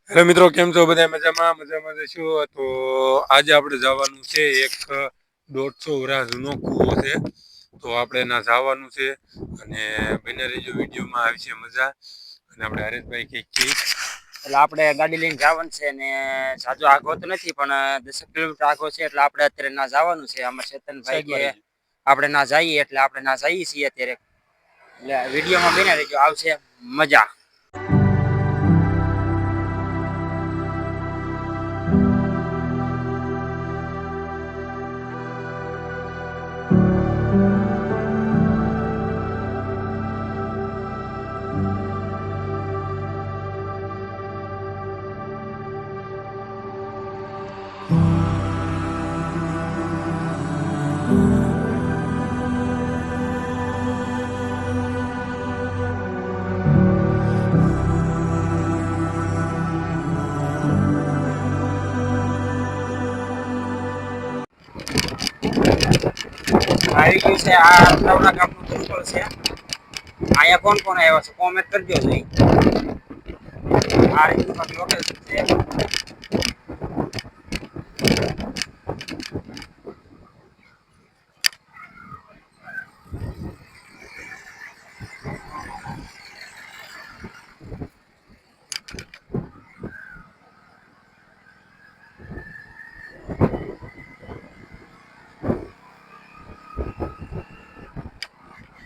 Hello મિત્રો, કેમ છો? બધા મજામાં છો? તો આજે આપણે જવાનું છે એક 150 વર્ષ જૂનો કૂવો છે, તો આપણે એના જવાનું છે અને બને રેજો વિડીયોમાં આવી છે મજા. અને આપણે હરેશભાઈ કંઈક એટલે આપણે ગાડી લઈને જવાનું છે ને સાજો આગો તો નથી પણ 10 કિલોમીટર આગો છે, એટલે આપણે અત્યારે ના જવાનું છે. આમાં ચેતનભાઈ કે આપણે ના જઈએ એટલે આપણે ના જઈએ છીએ અત્યારે. એટલે વિડીયોમાં બને રહેજો, આવશે મજા. આવી ગયું છે આ નવડા ગામનું ગુરુકુળ છે. અહીંયા કોણ કોણ આવ્યા છે કોમેન્ટ કરજો જોઈ. આ રીતનું કંઈક લોકેશન છે.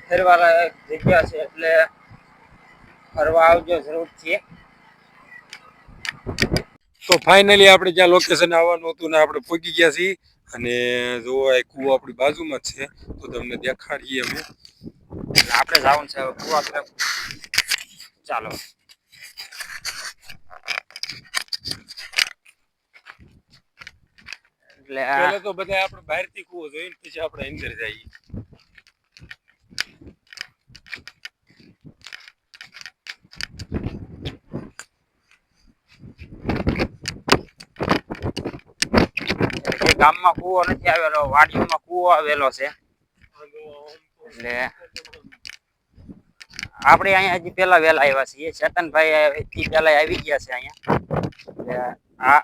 ફરવા જગ્યા છે એટલે ફરવા આવજો જરૂરથી. તો ફાઇનલી આપણે જ્યાં લોકેશન આવવાનું હતું ને આપણે પહોંચી ગયા છીએ અને જો આ કૂવો આપણી બાજુમાં જ છે, તો તમને દેખાડીએ અમે. આપણે જવાનું છે કુવા તરફ. ચાલો. એટલે પહેલા તો બધા આપણે બહારથી કૂવો જોઈને પછી આપણે અંદર જઈએ. ગામમાં કૂવો નથી આવેલો, વાડીઓમાં કૂવો આવેલો છે. એટલે આપણે અહીંયા હજી પેલા વહેલા આવ્યા છીએ. ચેતનભાઈ પેલા આવી ગયા છે અહીંયા.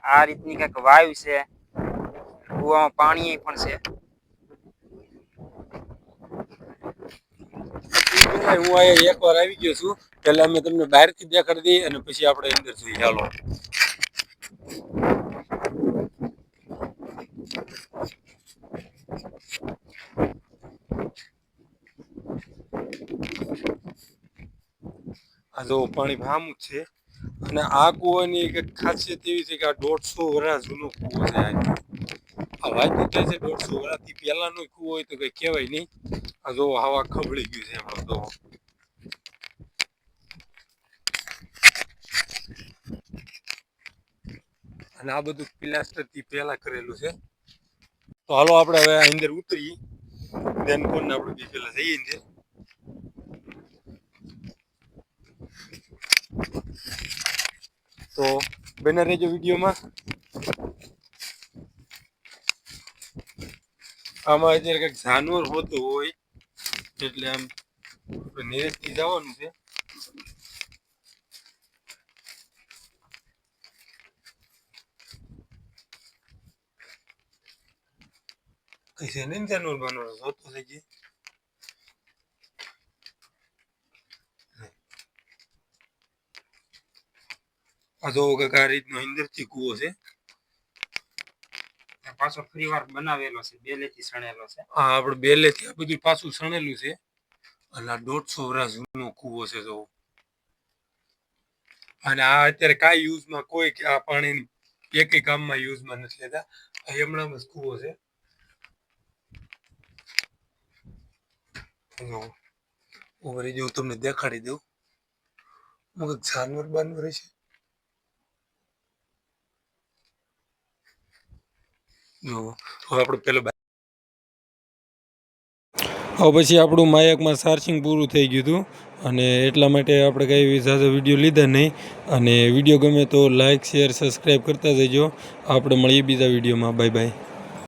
આ રીતની કંઈક વાવ છે, કૂવામાં પાણી પણ છે. હું અહીંયા એકવાર આવી ગયો છું. પહેલા અમે તમને બહારથી દેખાડી દઈએ અને પછી આપણે અંદર જઈએ. ચાલો. આ જો પાણી ભામું છે અને આ કૂવાની એક ખાસિયત એવી છે કે આ 150 વર્ષ જૂનો કૂવો છે. આ વાત કહે છે 150 વર્ષથી પહેલાનો કૂવો હોય તો કઈ કહેવાય નહીં. આ જો હવા ખબળી ગયું છે એમાં. તો અને આ બધું પ્લાસ્ટર થી પહેલા કરેલું છે. તો હાલો આપણે હવે અંદર ઉતરીએ. ધ્યાન કોને આપણે પેલા જઈએ અંદર. તો બને રહેજો વિડીયોમાં. આમાં અત્યારે કંઈક જાનવર હોતું હોય એટલે આમ નિરેશથી જવાનું છે. કઈ છે ને જાનવર બાનવર જોતો થઈ ગઈ. આ જો કંઈક આ રીતનો અંદરથી કૂવો છે. પાછો ફરી વાર બનાવેલો છે, બેલેથી સણેલો છે. હા, આપણે બેલેથી આ બધું પાછું સણેલું છે અને આ 150 વર્ષ જૂનો કૂવો છે. જો અને આ અત્યારે કાંઈ યુઝમાં કોઈ આ પાણીની એકેય કામમાં યુઝમાં નથી લેતા. આ હમણાં જ કૂવો છે. જો ઉપર જો તમને દેખાડી દઉં. મગર જાનવર બાનવર છે. જો હવે આપણે પેલો હવે પછી આપણું માયકમાં ચાર્જિંગ પૂરું થઈ ગયું હતું અને એટલા માટે આપણે કંઈ ઝાઝો વિડીયો લીધા નહીં. અને વિડીયો ગમે તો લાઇક શેર સબસ્ક્રાઈબ કરતા જજો. આપણે મળીએ બીજા વિડીયોમાં. Bye bye.